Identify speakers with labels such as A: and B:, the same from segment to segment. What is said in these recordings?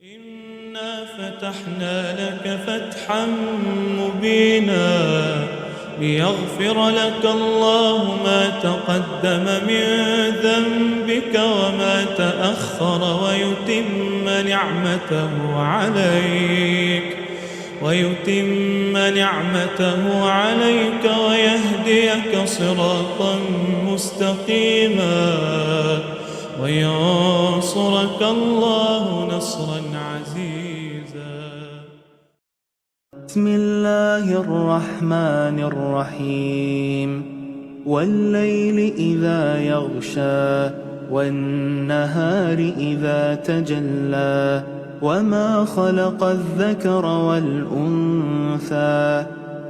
A: إنا فتحنا لك فتحا مبينا ليغفر لك الله ما تقدم من ذنبك وما تأخر ويتم نعمته عليك ويهديك صراطا مستقيما وينصرك الله نصرا عزيزا.
B: بسم الله الرحمن الرحيم. والليل إذا يغشى والنهار إذا تجلى وما خلق الذكر والأنثى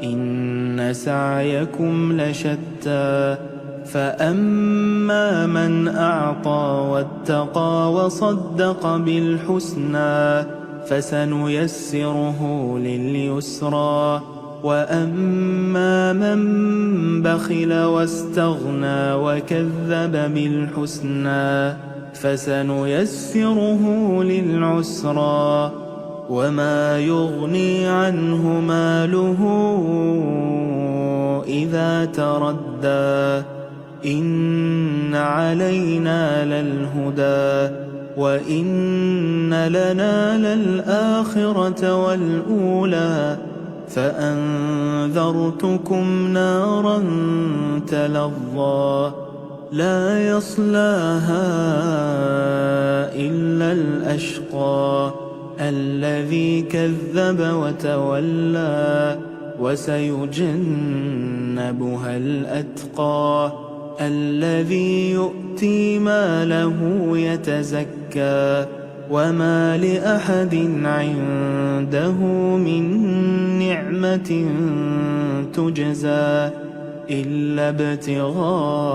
B: إن سعيكم لشتى فأما من أعطى واتقى وصدق بالحسنى فسنيسره لليسرى وأما من بخل واستغنى وكذب بالحسنى فسنيسره للعسرى وما يغني عنه ماله إذا تردى إن علينا للهدى وإن لنا للآخرة والأولى فأنذرتكم نارا تلظى لا يصلاها إلا الأشقى الذي كذب وتولى وسيجنبها الأتقى الذي يؤتي ماله يتزكى وما لأحد عنده من نعمة تجزى إلا ابتغاء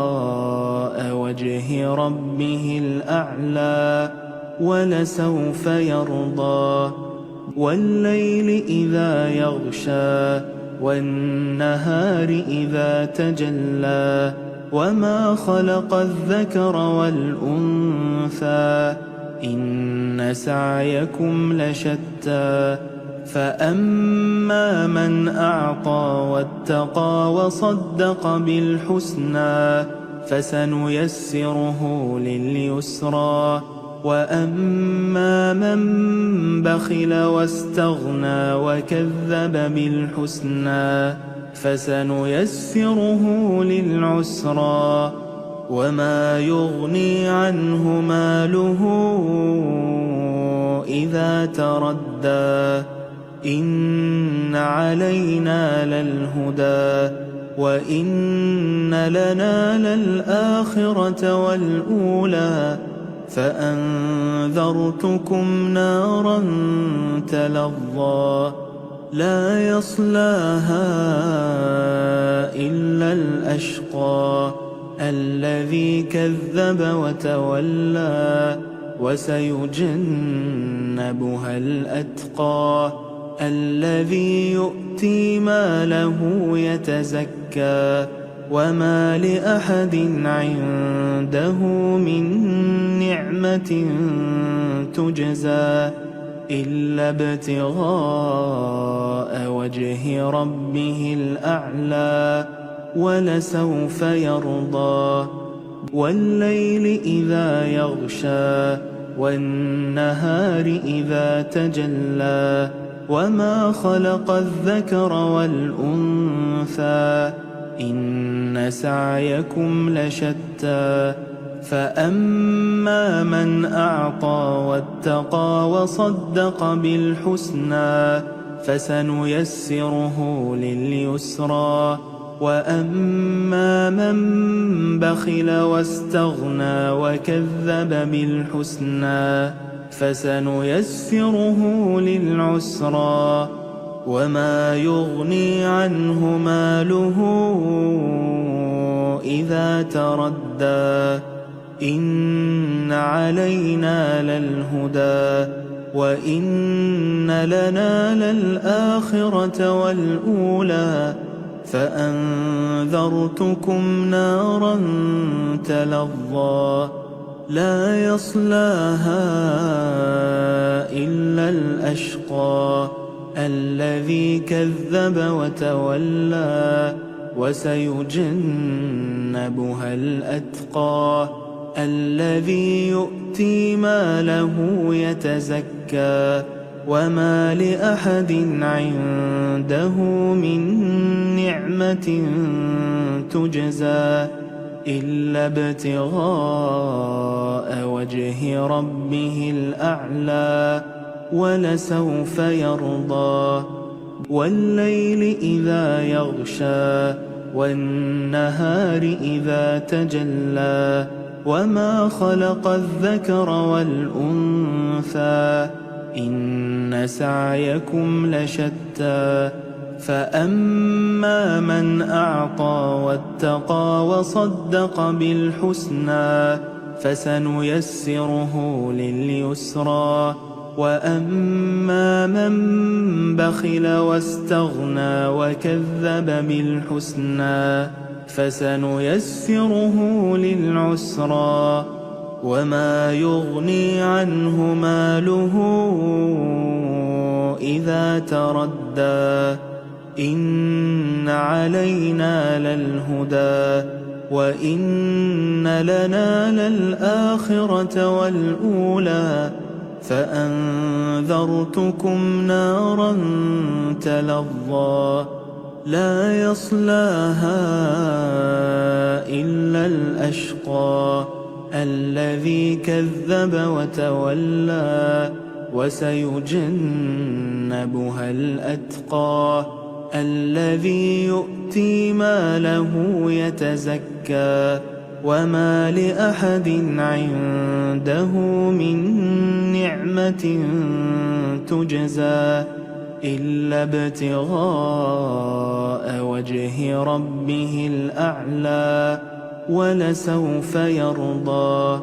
B: وجه ربه الأعلى ولسوف يرضى. والليل إذا يغشى والنهار إذا تجلى وما خلق الذكر والأنثى إن سعيكم لشتى فأما من أعطى واتقى وصدق بالحسنى فسنيسره لليسرى وأما من بخل واستغنى وكذب بالحسنى فسنيسره للعسرى وما يغني عنه ماله إذا تردى إن علينا للهدى وإن لنا للآخرة والأولى فأنذرتكم نارا تلظى لا يصلاها إلا الأشقى الذي كذب وتولى وسيجنبها الأتقى الذي يؤتي ماله يتزكى وما لأحد عنده من نعمة تجزى إلا ابتغاء وجه ربه الأعلى ولسوف يرضى. والليل إذا يغشى والنهار إذا تجلى وما خلق الذكر والأنثى إن سعيكم لشتى فأما من أعطى واتقى وصدق بالحسنى فسنيسره لليسرى وأما من بخل واستغنى وكذب بالحسنى فسنيسره للعسرى وما يغني عنه ماله إذا تردى إن علينا للهدى وإن لنا للآخرة والأولى فأنذرتكم نارا تلظى لا يصلاها إلا إلا الأشقى الذي كذب وتولى وسيجنبها الأتقى الذي يؤتي ماله يتزكى وما لأحد عنده من نعمة تجزى إلا ابتغاء وجه ربه الأعلى ولسوف يرضى والليل إذا يغشى والنهار إذا تجلى وما خلق الذكر والأنثى إن سعيكم لشتى فأما من أعطى واتقى وصدق بالحسنى فسنيسره لليسرى وأما من بخل واستغنى وكذب بالحسنى فسنيسره للعسرى وما يغني عنه ماله إذا تردى إن علينا للهدى وإن لنا للآخرة والأولى فأنذرتكم نارا تلظى لا يصلاها إلا الأشقى الذي كذب وتولى وسيجنبها الأتقى الذي يؤتي ماله يتزكى وما لأحد عنده من نعمة تجزى إلا ابتغاء وجه ربه الأعلى ولسوف يرضى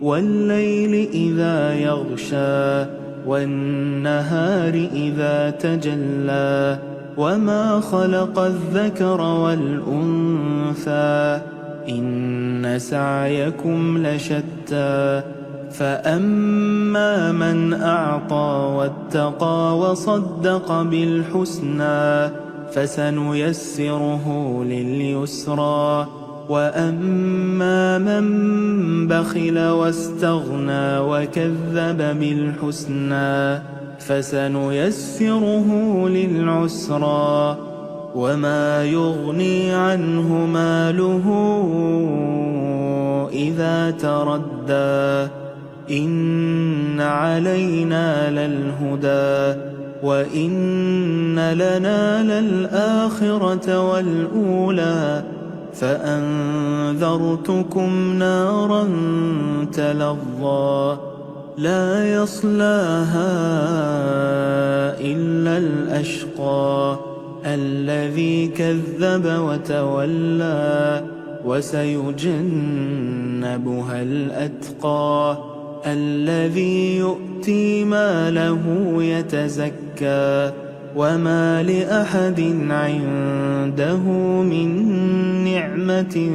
B: والليل إذا يغشى والنهار إذا تجلى وما خلق الذكر والأنثى إن سعيكم لشتى فأما من أعطى واتقى وصدق بالحسنى فسنيسره لليسرى وأما من بخل واستغنى وكذب بالحسنى فسنيسره للعسرى وما يغني عنه ماله إذا تردى إن علينا للهدى وإن لنا للآخرة والأولى فأنذرتكم نارا تلظى لا يصلاها إلا الأشقى الذي كذب وتولى وسيجنبها الأتقى الذي يؤتي ماله يتزكى وما لأحد عنده من نعمة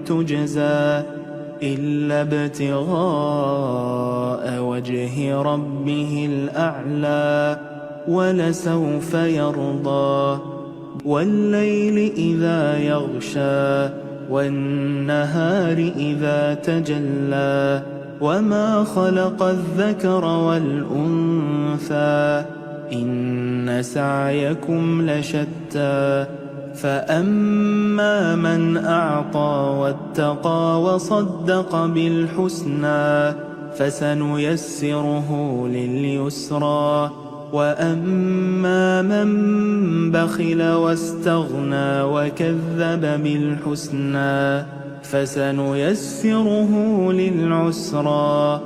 B: تجزى إلا ابتغاء وجه ربه الأعلى ولسوف يرضى والليل إذا يغشى والنهار إذا تجلى وما خلق الذكر والأنثى إن سعيكم لشتى فأما من أعطى واتقى وصدق بالحسنى فسنيسره لليسرى وأما من بخل واستغنى وكذب بالحسنى فسنيسره للعسرى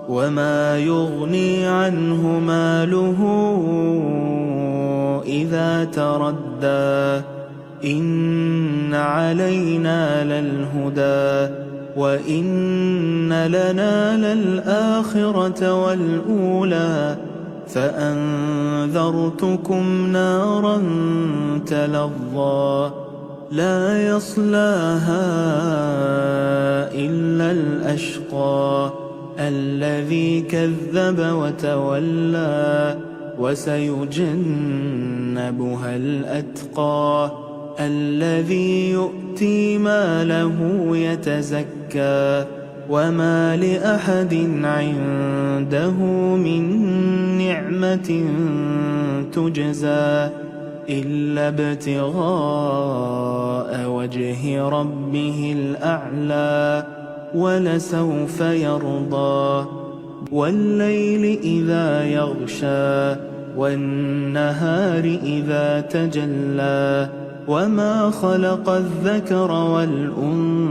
B: وما يغني عنه ماله إذا تردى إن علينا للهدى وإن لنا للآخرة والأولى فأنذرتكم نارا تلظى لا يصلاها إلا الأشقى الذي كذب وتولى وسيجنبها الأتقى الذي يؤتي ماله يتزكى وما لأحد عنده من نعمة تجزى إلا ابتغاء وجه ربه الأعلى ولسوف يرضى والليل إذا يغشى والنهار إذا تجلى وما خلق الذكر والأنثى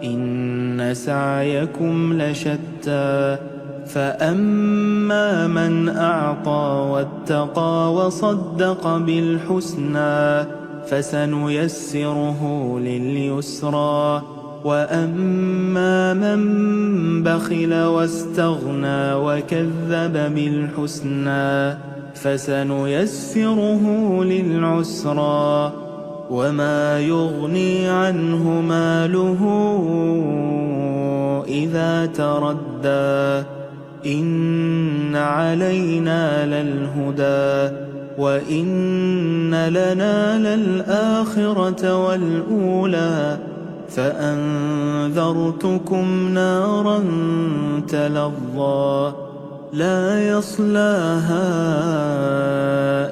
B: إن سعيكم لشتى فأما من أعطى واتقى وصدق بالحسنى فسنيسره لليسرى وأما من بخل واستغنى وكذب بالحسنى فسنيسره للعسرى وما يغني عنه ماله إذا تردى إن علينا للهدى وإن لنا للآخرة والأولى فأنذرتكم نارا تلظى لا يصلاها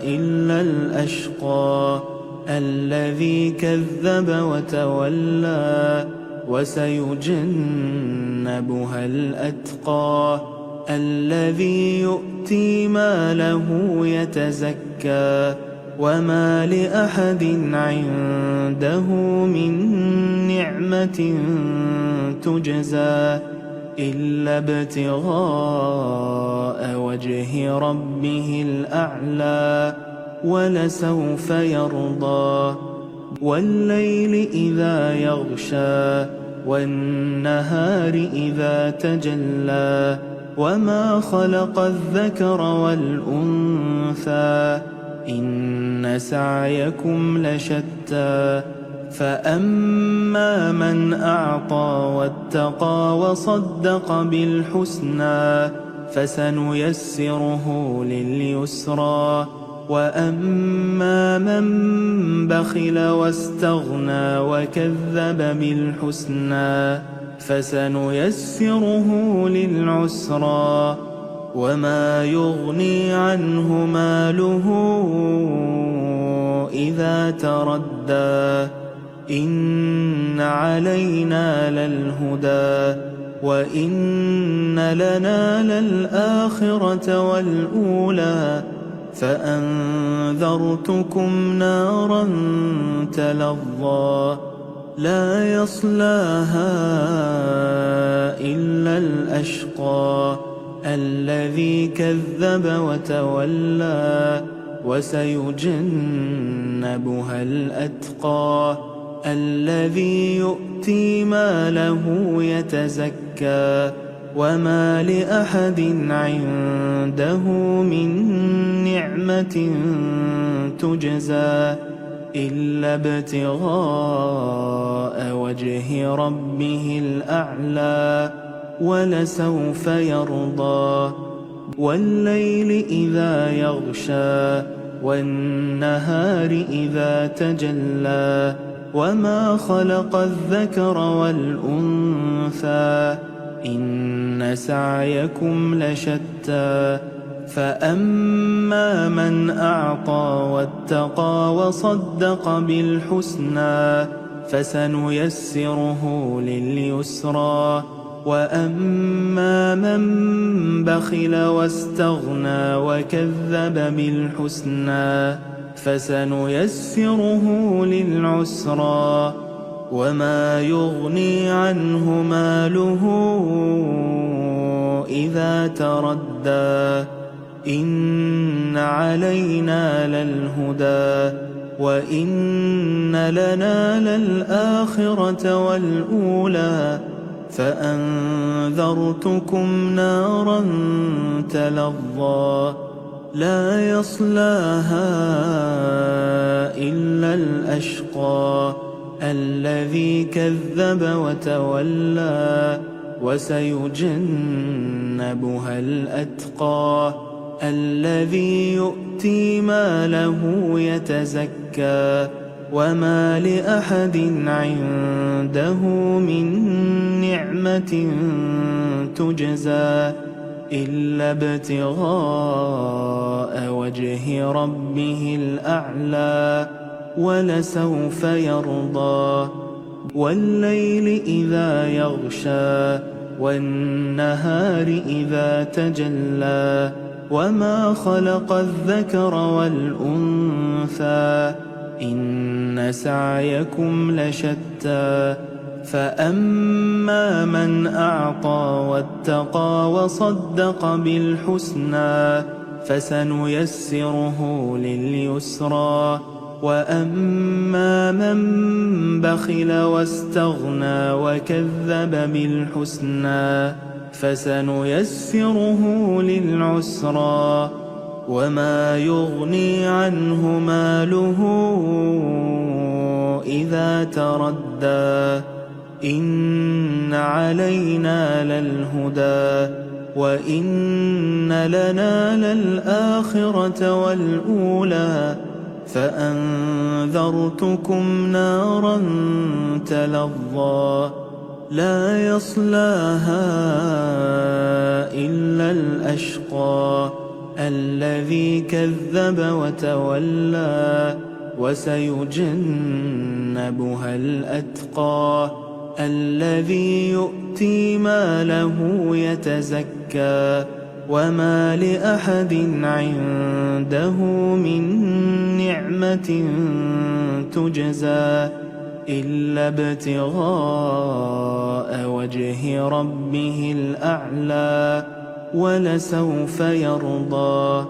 B: إلا الأشقى الذي كذب وتولى وسيجنبها الأتقى الذي يؤتي ماله يتزكى وما لأحد عنده من نعمة تجزى إلا ابتغاء وجه ربه الأعلى ولسوف يرضى والليل إذا يغشى والنهار إذا تجلى وما خلق الذكر والأنثى إن سعيكم لشتى فأما من أعطى واتقى وصدق بالحسنى فسنيسره لليسرى وأما من بخل واستغنى وكذب بالحسنى فسنيسره للعسرى وما يغني عنه ماله إذا تردى إن علينا للهدى وإن لنا للآخرة والأولى فأنذرتكم نارا تلظى لا يصلاها إلا الأشقى الذي كذب وتولى وسيجنبها الأتقى الذي يؤتي ماله يتزكى وما لأحد عنده من نعمة تجزى إلا ابتغاء وجه ربه الأعلى ولسوف يرضى والليل إذا يغشى والنهار إذا تجلى وما خلق الذكر والأنثى إن سعيكم لشتى فأما من أعطى واتقى وصدق بالحسنى فسنيسره لليسرى وأما من بخل واستغنى وكذب بالحسنى فسنيسره للعسرى وما يغني عنه ماله إذا تردى إن علينا للهدى وإن لنا للآخرة والأولى فأنذرتكم نارا تلظى لا يصلاها إلا الأشقى الذي كذب وتولى وسيجنبها الأتقى الذي يؤتي ماله يتزكى وما لأحد عنده من نعمة تجزى إلا ابتغاء وجه ربه الأعلى ولسوف يرضى والليل إذا يغشى والنهار إذا تجلى وما خلق الذكر والأنثى إن سعيكم لشتى فأما من أعطى واتقى وصدق بالحسنى فسنيسره لليسرى وأما من بخل واستغنى وكذب بالحسنى فسنيسره للعسرى وما يغني عنه ماله إذا تردى إن علينا للهدى وإن لنا للآخرة والأولى فأنذرتكم نارا تلظى لا يصلاها إلا الأشقى الذي كذب وتولى وسيجنبها الأتقى الذي يؤتي ماله يتزكى وما لأحد عنده من نعمة تجزى إلا ابتغاء وجه ربه الأعلى ولسوف يرضى